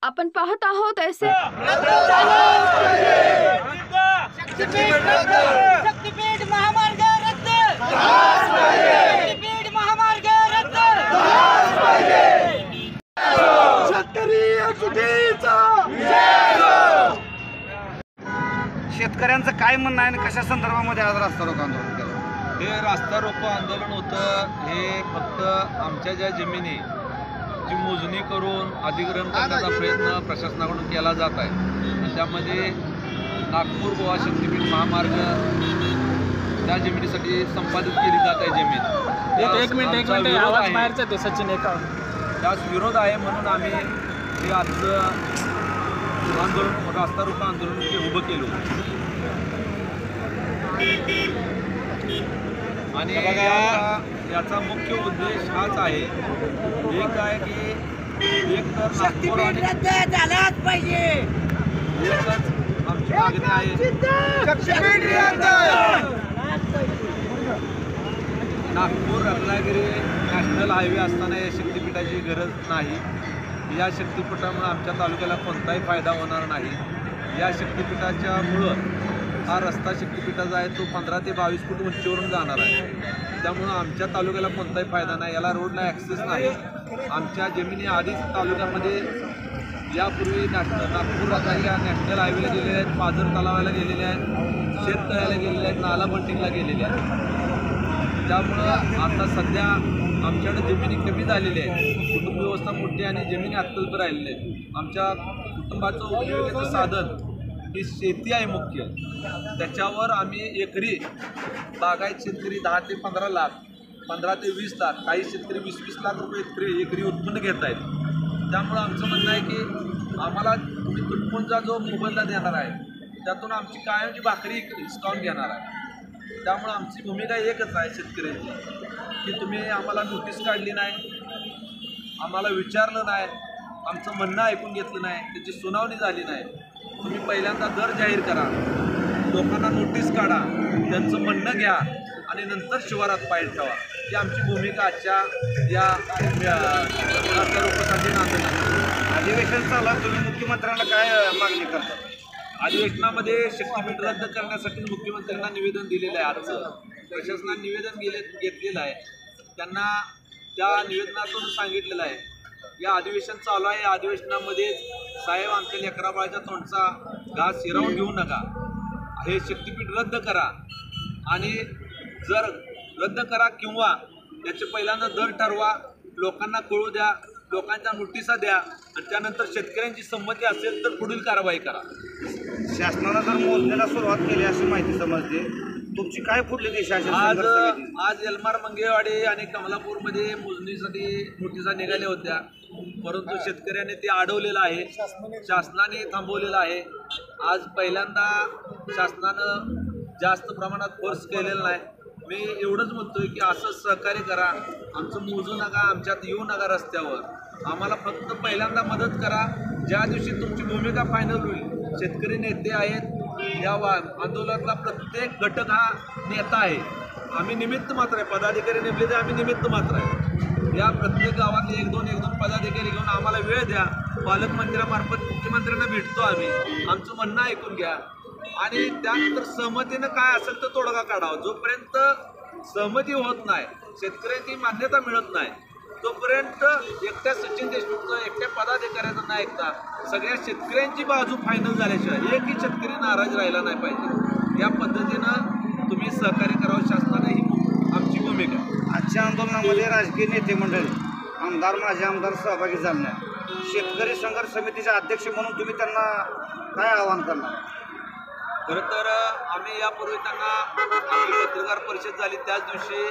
आपण पाहत आहोत ऐसे शक्तीपीठ महामार्ग रद्द, शक्तीपीठ महामार्ग रद्द, शेतकऱ्यांचं काय म्हणणं आहे आणि कशा संदर्भामध्ये आज रास्ता रोको आंदोलन केलं? हे रास्ता रोको आंदोलन होतं हे फक्त आमच्या ज्या जमिनी ची मोजणी करून अधिग्रहण करण्याचा प्रयत्न प्रशासनाकडून केला जात आहे आणि त्यामध्ये नागपूर गोवा शक्तीपीठ महामार्ग त्या जमिनीसाठी संपादित केली जात आहे जमीन. एक मिनिट आवाज बाहेरचा ते सचिन एका त्यास विरोध आहे म्हणून आम्ही हे आजचं आंदोलन रास्ता रोको आंदोलन उभं केलं आणि याचा मुख्य उद्देश हाच आहे एक आहे की एक तर नागपूर आणि झालाच पाहिजे एकच आमची मागणी आहे. नागपूर रत्नागिरी नॅशनल हायवे असताना या शक्तीपीठाची गरज नाही. या शक्तीपीठामुळे आमच्या तालुक्याला कोणताही फायदा होणार नाही. या शक्तीपीठाच्यामुळं हा रस्ता शक्तीपीठाचा आहे तो 15 ते 22 फूट उंचीवरून जाणार आहे. त्यामुळं आमच्या तालुक्याला कोणताही फायदा नाही. याला रोडला ॲक्सेस नाही. आमच्या जमिनी आधीच तालुक्यामध्ये यापूर्वी नागपूर रत्नागिरी नॅशनल हायवेला गेलेले आहेत, पाझर तलावाला गेलेले आहेत, शेततळ्याला गेलेले आहेत, नाला बंटिंगला गेलेले आहेत. त्यामुळं आता सध्या आमच्याकडे जमिनी कमी झालेली आहेत. कुटुंब व्यवस्था मोठी आणि जमिनी अत्यल्प राहिलेल्या आहेत. आमच्या कुटुंबाचं उपजीविकेचं साधन ही शेती आहे मुख्य. त्याच्यावर आम्ही एकरी बागायत शेतकरी 10 ते 15 लाख, 15 ते 20 लाख, काही शेतकरी 20-20 लाख रुपये एकरी उत्पन्न घेत आहेत. त्यामुळं आमचं म्हणणं आहे की आम्हाला तुम्ही तुटपुंजा जो मोबदला देणार आहे त्यातून आमची कायमची भाकरी हिसकावून घेणार आहे. त्यामुळं आमची भूमिका एकच आहे शेतकऱ्यांची की तुम्ही आम्हाला नोटीस काढली नाही, आम्हाला विचारलं नाही, आमचं म्हणणं ऐकून घेतलं नाही, त्याची सुनावणी झाली नाही. तुम्ही पहिल्यांदा दर जाहीर करा, लोकांना नोटीस काढा, त्यांचं म्हणणं घ्या आणि नंतर शिवारात पाय ठेवा. ही आमची भूमिका आजच्या या रास्ता रोकोसाठी आंदोलन. अधिवेशन चालू तुम्ही मुख्यमंत्र्यांना काय मागणी करता? अधिवेशनामध्ये शक्तीपीठ रद्द करण्यासाठी मुख्यमंत्र्यांना निवेदन दिलेलं आहे. आजचं प्रशासनाने निवेदन घेतलेलं आहे. त्यांना त्या निवेदनातून सांगितलेलं आहे या अधिवेशन चालू आहे, या अधिवेशनामध्ये साहेब आमच्या लेकराबाळाच्या तोंडचा घास हिरावून घेऊ नका, हे शक्तीपीठ रद्द करा आणि जर रद्द करा किंवा त्याचे पहिल्यांदा दर ठरवा, लोकांना कळू द्या, लोकांच्या नोटिसा द्या आणि त्यानंतर शेतकऱ्यांची संमती असेल तर पुढील कारवाई करा. शासनानं जर मोजणीला सुरुवात केली अशी माहिती समजते, तुमची काय पुढली दिशा असेल? आज एलमार मंगेवाडी आणि कमलापूरमध्ये मोजणीसाठी नोटिसा निघाल्या होत्या, परंतु शेतकऱ्याने ते अडवलेलं आहे, शासनाने थांबवलेलं आहे. आज पहिल्यांदा शासनानं जास्त प्रमाणात फोर्स केलेला नाही. मी एवढंच म्हणतोय की असं सहकार्य करा, आमचं मोजू नका, आमच्यात येऊ नका रस्त्यावर, आम्हाला फक्त पहिल्यांदा मदत करा. ज्या दिवशी तुमची भूमिका फायनल होईल, शेतकरी नेते आहेत, या आंदोलनातला प्रत्येक घटक हा नेता आहे, आम्ही निमित्त मात्र आहे. पदाधिकारी नेमले ते आम्ही निमित्त मात्र आहे. या प्रत्येक गावातले 1-2 पदाधिकारी घेऊन आम्हाला वेळ द्या, पालकमंत्र्यामार्फत मुख्यमंत्र्यांना भेटतो आम्ही, आमचं म्हणणं ऐकून घ्या आणि त्यानंतर सहमतीनं काय असेल तर तोडगा काढावा. जोपर्यंत सहमती होत नाही, शेतकऱ्यांची मान्यता मिळत नाही, तोपर्यंत एकट्या सचिन देशमुखचं, एकट्या पदाधिकाऱ्यांना न ऐकता सगळ्या शेतकऱ्यांची बाजू फायनल झाल्याशिवाय एकही शेतकरी नाराज राहिला नाही पाहिजे. या पद्धतीनं तुम्ही सहकार्य करावं शासनाने, ही आमची भूमिका. आजच्या आंदोलनामध्ये राजकीय नेते मंडळी, आमदार, माजी आमदार सहभागी झाले नाही. शेतकरी संघर्ष समितीचे अध्यक्ष म्हणून तुम्ही त्यांना काय आवाहन करणार? खरं तर आम्ही यापूर्वी त्यांना पत्रकार परिषद झाली त्याच दिवशी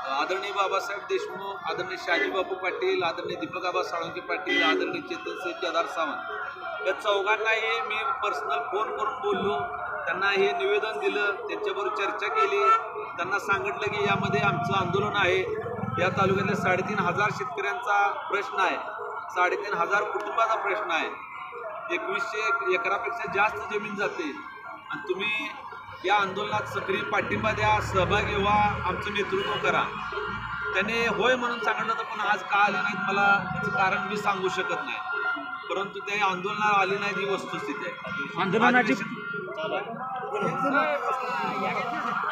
आदरणीय बाबासाहेब देशमुख, आदरणीय शहाजीबापू पाटील, आदरणीय दीपकआबा साळुंखे पाटील, आदरणीय चेतनसिंह केदार सावंत या चौघांनाही मी पर्सनल फोन करून बोललो, त्यांना हे निवेदन दिलं, त्यांच्याबरोबर चर्चा केली, त्यांना सांगितलं की यामध्ये आमचं आंदोलन आहे, या तालुक्यातल्या 3,500 शेतकऱ्यांचा प्रश्न आहे, 3,500 कुटुंबाचा प्रश्न आहे, 2100 एकरापेक्षा जास्त जमीन जाते आणि तुम्ही या आंदोलनात सक्रिय पाठिंबा द्या, सहभागी व्हा, आमचं नेतृत्व करा. त्याने होय म्हणून सांगितलं होतं, पण आज का आले नाहीत मला त्याचं कारण मी सांगू शकत नाही. परंतु ते आंदोलनाला आली नाही ही वस्तुस्थिती आहे.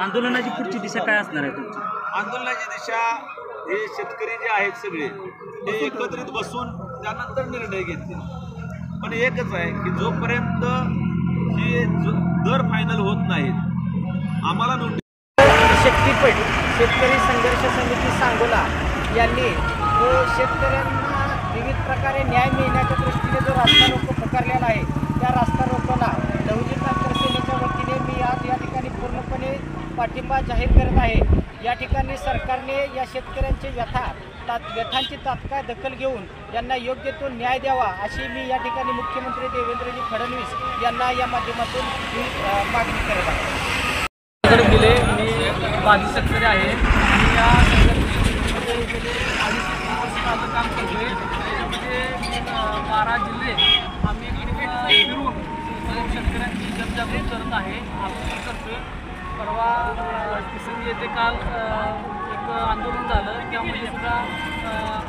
आंदोलनाची पुढची दिशा काय असणार आहे तुमची? आंदोलनाची दिशा हे शेतकरी जे आहेत सगळे हे एकत्रित बसून त्यानंतर निर्णय घेतील. पण एकच आहे की जोपर्यंत हे दर फायनल होत नाहीत आम्हाला नोटीस. शक्तीपीठ शेतकरी संघर्ष समिती सांगोला यांनी शेतकऱ्यांना विविध प्रकारे न्याय मिळण्याच्या दृष्टीने जो रास्ता रोको पुकारलेला आहे त्या रास्ता रोकोला लहुजी क्रांती सेनेच्या वतीने मी आज या ठिकाणी पूर्णपणे पाठिंबा जाहीर करत आहे. या ठिकाणी सरकारने या शेतकऱ्यांचे व्यथांची तात्काळ दखल घेऊन यांना योग्य तो न्याय द्यावा अशी मी या ठिकाणी मुख्यमंत्री देवेंद्रजी फडणवीस यांना या माध्यमातून मागणी करत आहे. गेले मी माझी शेतकरी आहे. मी या संघटनेमध्ये गेले 2.5 वर्ष काम करतो आहे. त्याच्यामध्ये 12 जिल्हे आम्ही फिरून शेतकऱ्यांची जनजागृती करत आहे. आपण करतो आहे. परवा किसंगी येथे काल एक आंदोलन झालं त्यामध्ये सुद्धा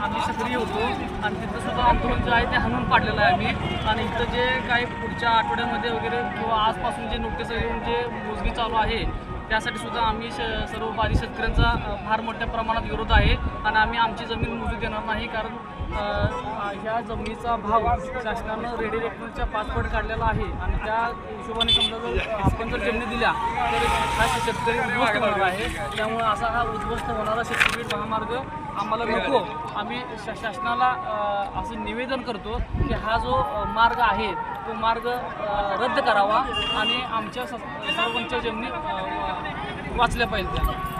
आम्ही सक्रिय होतो आणि तिथं सुद्धा आंदोलन जे आहे ते हाणून पाडलेलं आहे आम्ही. आणि इथं जे काही पुढच्या आठवड्यामध्ये वगैरे किंवा आजपासून जे नोटीस येऊन जे मोजणी चालू आहे त्यासाठी सुद्धा आम्ही सर्व बारी शेतकऱ्यांचा फार मोठ्या प्रमाणात विरोध आहे आणि आम्ही आमची जमीन मोजू देणार नाही. कारण ह्या जमिनीचा भाव शासनानं रेडी रेकनच्या 5 पट काढलेला आहे आणि त्या हिशोबाने समजा जर आपण जर जमिनी दिल्या तर हा शेतकरी उद्ध्वस्त होणार आहे. त्यामुळे असा हा उद्ध्वस्त होणारा शेतकरी महामार्ग आम्हाला नको. आम्ही शासनाला असं निवेदन करतो की हा जो मार्ग आहे तो मार्ग रद्द करावा आणि आमच्या सर्वांच्या जमिनी वाचल्या पाहिजे.